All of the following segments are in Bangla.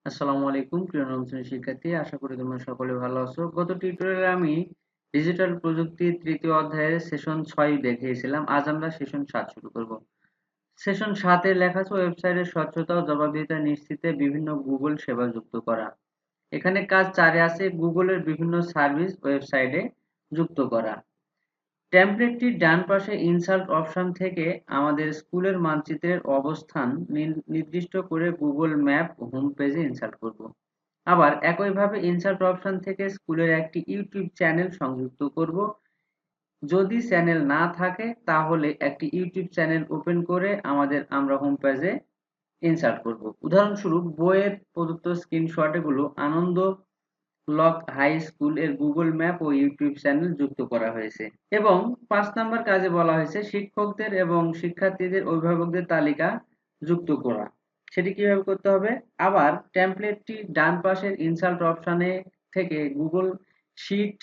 আসসালামু আলাইকুম প্রিয় নবম শ্রেণীর শিক্ষার্থী, আশা করি তোমরা সকলে ভালো আছো। গত টিউটোরিয়ালে আমি ডিজিটাল প্রযুক্তির তৃতীয় অধ্যায়ের সেশন 6 দেখিয়েছিলাম। আজ আমরা সেশন 7 শুরু করব। সেশন 7 এ লেখা আছে ওয়েবসাইটের স্বচ্ছতা ও জবাবদিহিতা নিশ্চিতে বিভিন্ন গুগল সেবা যুক্ত করা। এখানে কাজ 4 এ আছে গুগলের বিভিন্ন সার্ভিস ওয়েবসাইটে যুক্ত করা। টেমপ্লেটটির ডান পাশে ইনসার্ট অপশন থেকে আমাদের স্কুলের মানচিত্রের অবস্থান নির্দিষ্ট করে গুগল ম্যাপ হোম পেজে ইনসার্ট করব। আবার একইভাবে ইনসার্ট অপশন থেকে স্কুলের একটি ইউটিউব চ্যানেল সংযুক্ত করব। যদি চ্যানেল না থাকে তাহলে একটি ইউটিউব চ্যানেল ওপেন করে আমরা হোম পেজে ইনসার্ট করব। উদাহরণস্বরূপ বইয়ের প্রদত্ত স্ক্রিনশটগুলো আনন্দ লক হাই স্কুল এর গুগল ম্যাপ ও ইউটিউব চ্যানেল যুক্ত করা হয়েছে। এবং 5 নম্বর কাজে বলা হয়েছে শিক্ষকদের এবং শিক্ষার্থীদের অভিভাবকদের তালিকা যুক্ত করা। সেটি কিভাবে করতে হবে? আবার টেমপ্লেটটি ডান পাশের ইনসার্ট অপশনে থেকে গুগল শিট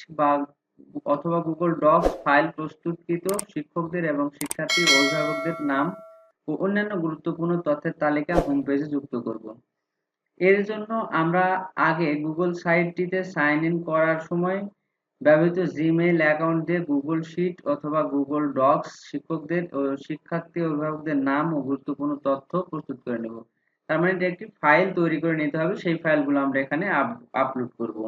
অথবা গুগল ডক্স ফাইল প্রস্তুতকৃত শিক্ষকদের এবং শিক্ষার্থী ও অভিভাবকদের নাম ও অন্যান্য গুরুত্বপূর্ণ তথ্যের তালিকা হোম পেজে যুক্ত করব। এর জন্য আমরা আগে গুগল সাইটটিতে সাইন ইন করার সময় ব্যবহৃত জিমেইল অ্যাকাউন্ট দিয়ে গুগল শিট অথবা গুগল ডক্স শিক্ষকদের ও শিক্ষার্থী অভিভাবকদের নাম ও গুরুত্বপূর্ণ তথ্য প্রস্তুত করে নেব। তার মানে একটি ফাইল তৈরি করে নিতে হবে, সেই ফাইলগুলো আমরা এখানে আপলোড করব।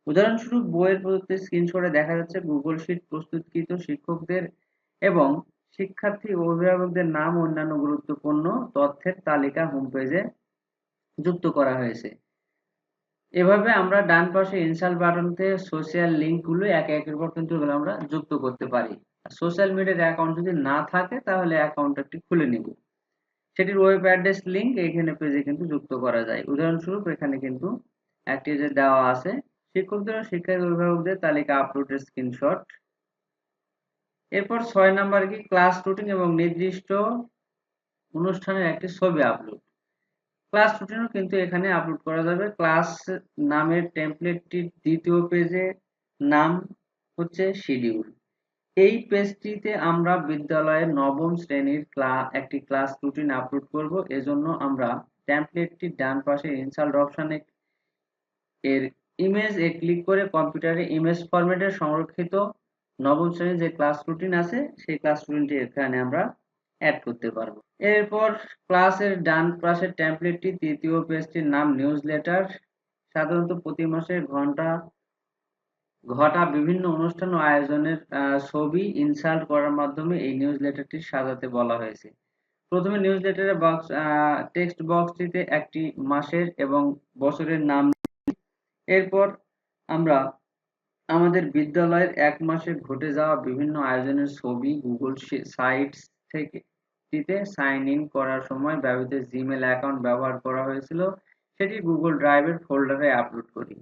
উদাহরণস্বরূপ বইয়ের প্রদত্ত স্ক্রিনশটে দেখা যাচ্ছে গুগল শিট প্রস্তুতকৃত শিক্ষকদের এবং শিক্ষার্থী ও অভিভাবকদের নাম ও অন্যান্য গুরুত্বপূর্ণ তথ্যের তালিকা হোম পেজে যুক্ত করা হয়েছে। এভাবে আমরা ডান পাশে ইনস্টল বাটনতে সোশ্যাল লিঙ্কগুলো একের পর কিন্তু এগুলো আমরা যুক্ত করতে পারি। সোশ্যাল মিডিয়ার অ্যাকাউন্ট যদি না থাকে তাহলে অ্যাকাউন্ট একটি খুলে নিব। সেটির ওয়েব অ্যাড্রেস লিঙ্ক এখানে পেজে কিন্তু যুক্ত করা যায়। উদাহরণস্বরূপ এখানে কিন্তু একটি যে দেওয়া আছে শিক্ষকদের ও শিক্ষার্থী অভিভাবকদের তালিকা আপলোডের স্ক্রিনশট। এরপর 6 নাম্বার কি ক্লাস রুটিন এবং নির্দিষ্ট অনুষ্ঠানের একটি ছবি আপলোড। ক্লাস রুটিনও কিন্তু এখানে আপলোড করা যাবে। ক্লাস নামের টেমপ্লেটটির দ্বিতীয় পেজে নাম হচ্ছে শিডিউল। এই পেজটিতে আমরা বিদ্যালয়ের নবম শ্রেণীর একটি ক্লাস রুটিন আপলোড করব। এজন্য আমরা টেমপ্লেটটির ডান পাশে ইনসার্ট অপশনে এর ইমেজ ক্লিক করে কম্পিউটারে ইমেজ ফরম্যাটে সংরক্ষিত নবম শ্রেণীর যে ক্লাস রুটিন আছে সেই ক্লাস রুটিনটি এখানে আমরা অ্যাড করতে পারবো। এরপর ক্লাসের ডান পাশের টেমপ্লেটটি তৃতীয় পেজটির নাম নিউজ লেটার। সাধারণত প্রতি মাসে ঘটা বিভিন্ন অনুষ্ঠান ও আয়োজনের ছবি ইনসার্ট করার মাধ্যমে এই নিউজ লেটারটি সাজাতে বলা হয়েছে। প্রথমে নিউজ লেটারের টেক্সট বক্সটিতে একটি মাসের এবং বছরের নাম। এরপর আমরা আমাদের বিদ্যালয়ের 1 মাসে ঘটে যাওয়া বিভিন্ন আয়োজনের ছবি গুগল সাইটস থেকে সাইন ইন করার সময় ব্যবহৃত জিমেইল অ্যাকাউন্ট ব্যবহার করা হয়েছিল সেটি গুগল ড্রাইভের ফোল্ডারে আপলোড করি।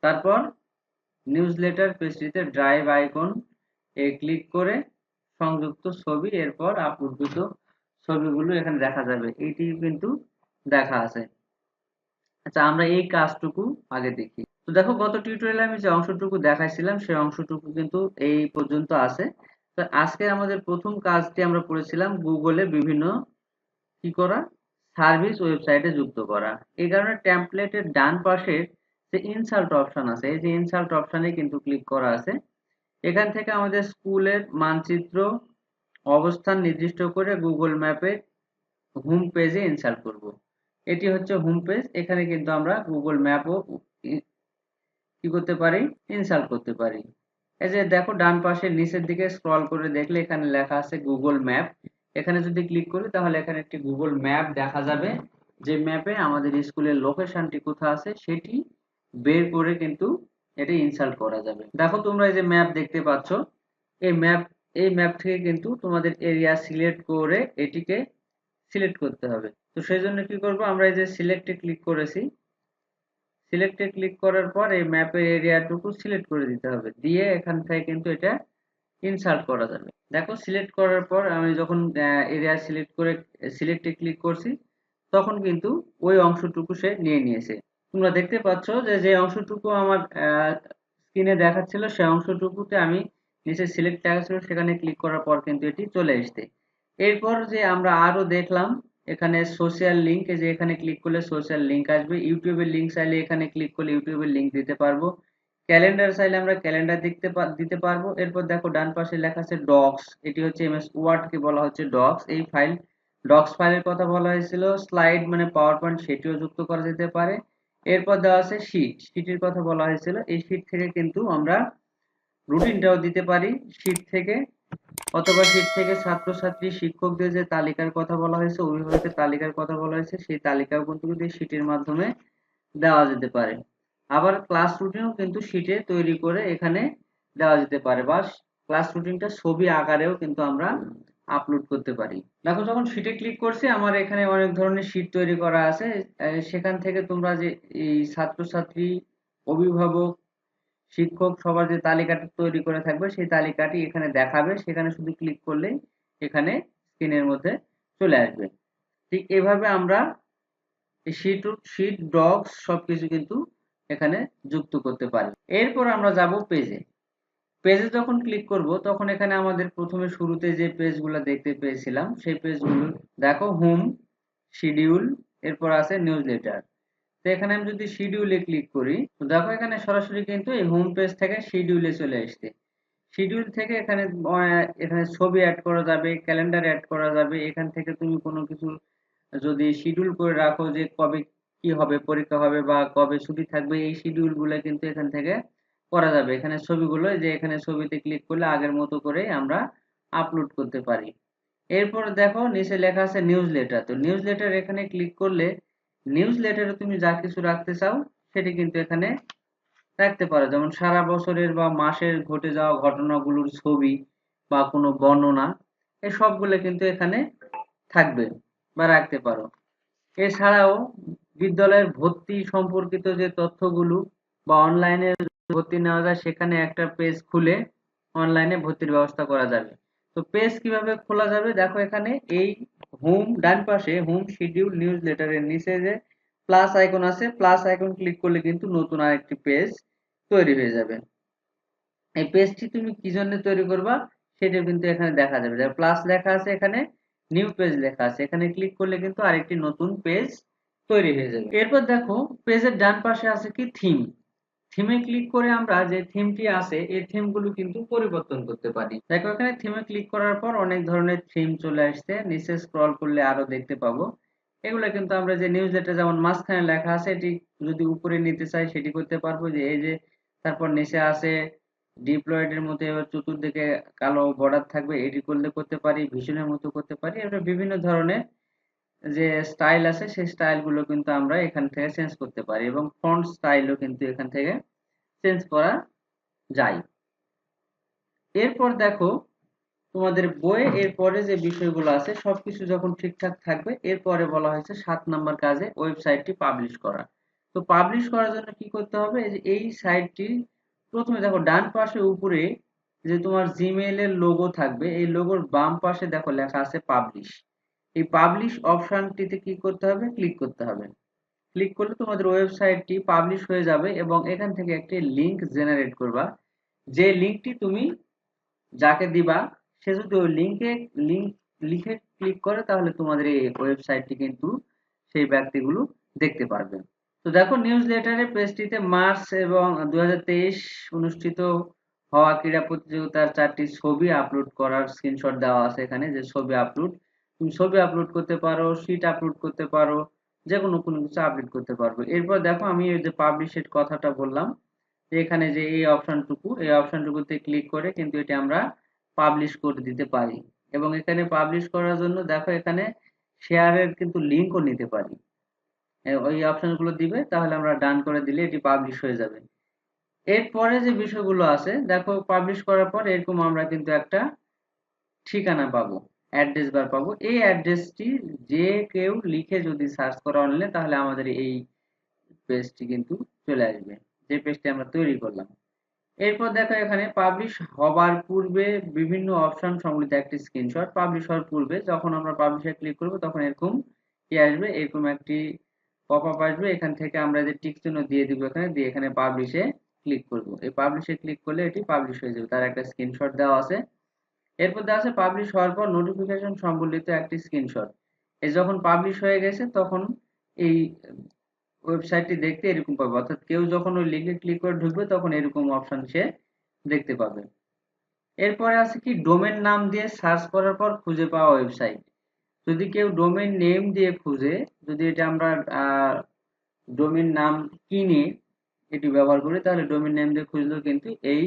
তারপর নিউজলেটার পেজটিতে ড্রাইভ আইকন ক্লিক করে সংযুক্ত ছবি এরপর আপলোডকৃত ছবিগুলো এখানে দেখা যাবে। এটি কিন্তু দেখা আছে। আচ্ছা, আমরা এই কাজটুকু আগে দেখি। তো দেখো গত টিউটোরিয়ালে আমি যে অংশটুকু দেখাইছিলাম সেই অংশটুকু কিন্তু এই পর্যন্ত আছে। তো আজকে আমাদের প্রথম কাজটি আমরা পড়েছিলাম গুগলে বিভিন্ন কি করা সার্ভিস ওয়েবসাইটে যুক্ত করা। এই কারণে টেমপ্লেটের ডান পাশের যে ইনসার্ট অপশন আছে এই যে ইনসার্ট অপশনে কিন্তু ক্লিক করা আছে। এখান থেকে আমাদের স্কুলের মানচিত্র অবস্থান নির্দিষ্ট করে গুগল ম্যাপে হোম পেজে ইনসার্ট করব। এটি হচ্ছে হোম পেজ। এখানে কিন্তু আমরা গুগল ম্যাপও কি করতে পারি ইনসার্ট করতে পারি। এই যে দেখো ডান পাশে নিচের দিকে স্ক্রল করে দেখলে এখানে লেখা আছে গুগল ম্যাপ। এখানে যদি ক্লিক করি তাহলে এখানে একটি গুগল ম্যাপ দেখা যাবে, যে ম্যাপে আমাদের স্কুলের লোকেশনটি কোথায় আছে সেটি বের করে কিন্তু এটা ইনসার্ট করা যাবে। দেখো তোমরা এই যে ম্যাপ দেখতে পাচ্ছ, এই ম্যাপ থেকে কিন্তু তোমাদের এরিয়া সিলেক্ট করে এটিকে সিলেক্ট করতে হবে। তো সেই জন্য কি করব, আমরা এই যে সিলেক্টে ক্লিক করেছি, সিলেক্টে ক্লিক করার পর এই ম্যাপের এরিয়াটুকু সিলেক্ট করে দিতে হবে, দিয়ে এখান থেকে কিন্তু এটা ইনসার্ট করা যাবে। দেখো সিলেক্ট করার পর আমি যখন এরিয়া সিলেক্ট করে সিলেক্টে ক্লিক করছি তখন কিন্তু ওই অংশটুকু সে নিয়ে নিয়েছে। তোমরা দেখতে পাচ্ছ যে যে অংশটুকু আমার স্ক্রিনে দেখাচ্ছিল সেই অংশটুকুতে আমি নিচে সিলেক্ট লেখা ছিল সেখানে ক্লিক করার পর কিন্তু এটি চলে এসেছে। এরপর যে আমরা আরো দেখলাম এখানে সোশ্যাল লিঙ্ক, এই যে এখানে ক্লিক করলে সোশ্যাল লিঙ্ক আসবে। ইউটিউবের লিঙ্ক চাইলে এখানে ক্লিক করলে ইউটিউবের লিঙ্ক দিতে পারবো। ক্যালেন্ডার চাইলে আমরা ক্যালেন্ডার দিতে পারবো। এরপর দেখো ডান পাশে লেখা আছে ডক্স, এটি হচ্ছে এমএস ওয়ার্ড কে বলা হচ্ছে ডক্স। এই ফাইল ডক্স ফাইলের কথা বলা হয়েছিল। স্লাইড মানে পাওয়ার পয়েন্ট, সেটিও যুক্ত করা যেতে পারে। এরপর দেওয়া আছে শিট, শিটের কথা বলা হয়েছিল। এই শিট থেকে কিন্তু আমরা রুটিনটাও দিতে পারি শিট থেকে, অথবা শিট থেকে ছাত্রছাত্রী শিক্ষকদের যে তালিকার কথা বলা হয়েছে, অভিভাবকের তালিকার কথা বলা হয়েছে, সেই তালিকাও কিন্তু এই শিটের মাধ্যমে দেওয়া যেতে পারে। আবার ক্লাস রুটিনও কিন্তু শিটে তৈরি করে এখানে দেওয়া যেতে পারে, বা ক্লাস রুটিনটা ছবি আকারেও কিন্তু আমরা আপলোড করতে পারি। দেখো যখন শিটে ক্লিক করছি আমার এখানে অনেক ধরনের শিট তৈরি করা আছে। সেখান থেকে তোমরা যে এই ছাত্রছাত্রী, অভিভাবক, শিক্ষক সবার যে তালিকাটা তৈরি করে থাকবে সেই তালিকাটি এখানে দেখাবে, সেখানে শুধু ক্লিক করলেই এখানে স্ক্রিনের মধ্যে চলে আসবে। ঠিক এভাবে আমরা শিট ডক্স সবকিছু কিন্তু এখানে যুক্ত করতে পারি। এরপর আমরা যাব পেজে। পেজে যখন ক্লিক করব তখন এখানে আমাদের প্রথমে শুরুতে যে পেজগুলো দেখতে পেয়েছিলাম সেই পেজগুলো দেখো, হোম, শিডিউল, এরপর আছে নিউজ লেটার। তো এখানে আমি যদি শিডিউলে ক্লিক করি তো দেখো এখানে সরাসরি কিন্তু এই হোম পেজ থেকে শিডিউলে চলে আসছে। শিডিউল থেকে এখানে ছবি অ্যাড করা যাবে, ক্যালেন্ডার অ্যাড করা যাবে। এখান থেকে তুমি কোনো কিছু যদি শিডিউল করে রাখো যে কবে কি হবে, পরীক্ষা হবে বা কবে ছুটি থাকবে, এই শিডিউল গুলো কিন্তু এখান থেকে করা যাবে। এখানে ছবিগুলো, যে এখানে ছবিতে ক্লিক করলে আগের মতো করে আমরা আপলোড করতে পারি। এরপর দেখো নিচে লেখা আছে নিউজ লেটার। তো নিউজ লেটার এখানে ক্লিক করলে নিউজ লেটারে তুমি যা কিছু রাখতে চাও সেটি কিন্তু এখানে রাখতে পারো। যেমন সারা বছরের বা মাসের ঘটে যাওয়া ঘটনাগুলোর ছবি বা কোনো বর্ণনা, এই সবগুলো কিন্তু এখানে থাকবে বা রাখতে পারো। এছাড়াও বিদ্যালয়ের ভর্তি সম্পর্কিত যে তথ্যগুলো বা অনলাইনে ভর্তি নেওয়া যায় সেখানে একটা পেজ খুলে অনলাইনে ভর্তির ব্যবস্থা করা যাবে। তো পেজ কিভাবে খোলা যাবে দেখো, এখানে এই হোম ডান পাশে হোম শিডিউল নিউজ লেটারের নিচে যে প্লাস আইকন আছে, প্লাস আইকন ক্লিক করলে কিন্তু নতুন আরেকটি পেজ তৈরি হয়ে যাবে। এই পেজটি তুমি কি জন্য তৈরি করবা সেটা কিন্তু এখানে দেখা যাবে। প্লাস লেখা আছে, এখানে নিউ পেজ লেখা আছে, এখানে ক্লিক করলে কিন্তু আরেকটি নতুন পেজ তৈরি হয়ে যাবে। এরপর দেখো পেজের ডান পাশে আছে কি থিম। থিমে ক্লিক করে আমরা যে থিমটি আছে এই থিমগুলো কিন্তু পরিবর্তন করতে পারি। দেখো এখানে থিমে ক্লিক করার পর অনেক ধরনের থিম চলে আসছে, নিচে স্ক্রল করলে আরো দেখতে পাবো। এগুলো কিন্তু আমরা যে নিউজ লেটার যেমন মাঝখানে লেখা আছে এটি যদি উপরে নিতে চাই সেটি করতে পারবো, যে এই যে তারপর নিচে আছে ডিপ্লয়েড এর মধ্যে চতুর্দিকে কালো বর্ডার থাকবে, এটি করলে করতে পারি, ভিশনের মতো করতে পারি। এটা বিভিন্ন ধরনের যে স্টাইল আছে সেই স্টাইল গুলো কিন্তু আমরা এখান থেকে চেঞ্জ করতে পারি, এবং ফন্ট স্টাইলও কিন্তু এখান থেকে চেঞ্জ করা যায়। এরপর দেখো তোমাদের বইয়ে এরপরে যে বিষয়গুলো আছে সবকিছু যখন ঠিকঠাক থাকবে এরপরে বলা হয়েছে 7 নাম্বার কাজে ওয়েবসাইটটি পাবলিশ করা। তো পাবলিশ করার জন্য কি করতে হবে, এই যে এই সাইটটি প্রথমে দেখো ডান পাশে উপরে যে তোমার জিমেইল এর লোগো থাকবে, এই লোগোর বাম পাশে দেখো লেখা আছে পাবলিশ। এই পাবলিশ অপশনটিতে কি করতে হবে, ক্লিক করতে হবে। ক্লিক করলে তোমাদের ওয়েবসাইটটি পাবলিশ হয়ে যাবে এবং এখান থেকে একটি লিংক জেনারেট করবা। যে লিংকটি তুমি যাকে দিবা সে যদি ওই লিংক লিখে ক্লিক করে তাহলে তোমাদের এই ওয়েবসাইটটি কিন্তু সেই ব্যক্তিগুলো দেখতে পারবে। তো দেখো নিউজ লেটারের পেজটিতে মার্চ এবং 2023 অনুষ্ঠিত হওয়া ক্রীড়া প্রতিযোগিতার 4টি ছবি আপলোড করার স্ক্রিনশট দেওয়া আছে। এখানে যে ছবি আপলোড, তুমি ছবি আপলোড করতে পারো, শিট আপলোড করতে পারো, যে কোনো কিছু আপলোড করতে পারবে। এরপর দেখো আমি এই যে পাবলিশের কথাটা বললাম, যে এখানে যে এই অপশনটুকুতে ক্লিক করে কিন্তু এটি আমরা পাবলিশ করে দিতে পারি। এবং এখানে পাবলিশ করার জন্য দেখো এখানে শেয়ারের কিন্তু লিঙ্কও নিতে পারি। ওই অপশনগুলো দিবে তাহলে আমরা ডান করে দিলে এটি পাবলিশ হয়ে যাবে। এরপরে যে বিষয়গুলো আছে দেখো, পাবলিশ করার পর এরকম আমরা কিন্তু একটা ঠিকানা পাবো, অ্যাড্রেস বার পাবো। এই অ্যাড্রেসটি যে কেউ লিখে যদি সার্চ করে অনলাইনে তাহলে আমাদের এই পেজটি কিন্তু চলে আসবে, যে পেজটি আমরা তৈরি করলাম। এরপর দেখো এখানে পাবলিশ হবার পূর্বে বিভিন্ন অপশন সম্বলিত একটি স্ক্রিনশট। পাবলিশ হওয়ার পূর্বে যখন আমরা পাবলিশে ক্লিক করব তখন এরকম কি আসবে, এরকম একটি পপআপ আসবে। এখান থেকে আমরা যে টিক চিহ্ন দিয়ে দিব, এখানে দিয়ে এখানে পাবলিশে ক্লিক করব। এই পাবলিশে ক্লিক করলে এটি পাবলিশ হয়ে যাবে, তার একটা স্ক্রিনশট দেওয়া আছে। এরপর দেওয়া আছে পাবলিশ হওয়ার পর নোটিফিকেশন সম্বলিত একটি স্ক্রিনশট। এই যখন পাবলিশ হয়ে গেছে তখন এই ওয়েবসাইটটি দেখতে এরকম পাবে, অর্থাৎ কেউ যখন ওই লিঙ্কে ক্লিক করে ঢুকবে তখন এরকম অপশন সে দেখতে পাবে। এরপরে আছে কি ডোমেন নাম দিয়ে সার্চ করার পর খুঁজে পাওয়া ওয়েবসাইট। যদি কেউ ডোমেন নেম দিয়ে খুঁজে, যদি এটা আমরা ডোমেন নাম কিনে এটি ব্যবহার করি, তাহলে ডোমেন নেম দিয়ে খুঁজলেও কিন্তু এই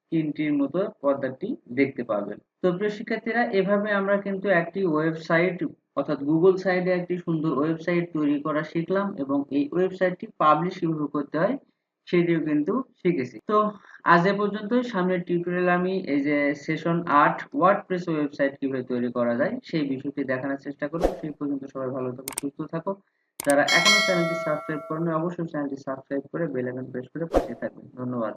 স্ক্রিনটির মতো পর্দাটি দেখতে পাবেন। তো প্রিয় শিক্ষার্থীরা, এভাবে আমরা কিন্তু একটি ওয়েবসাইট অর্থাৎ গুগল সাইটে একটি সুন্দর ওয়েবসাইট তৈরি করা শিখলাম এবং এই ওয়েবসাইটটি পাবলিশ কিভাবে করতে হয় সেটিও কিন্তু শিখেছি। তো আজ এ পর্যন্তই। সামনের টিউটোরিয়ালে আমি এই যে সেশন ৮ ওয়ার্ডপ্রেস ওয়েবসাইট কিভাবে তৈরি করা যায় সেই বিষয়টি দেখানোর চেষ্টা করব। সেই পর্যন্ত সবাই ভালো থাকো, সুস্থ থাকো। যারা এখনো চ্যানেলটি সাবস্ক্রাইব করেনি অবশ্যই চ্যানেলটি সাবস্ক্রাইব করে বেল আইকন প্রেস করে পাশে থাকবেন। ধন্যবাদ।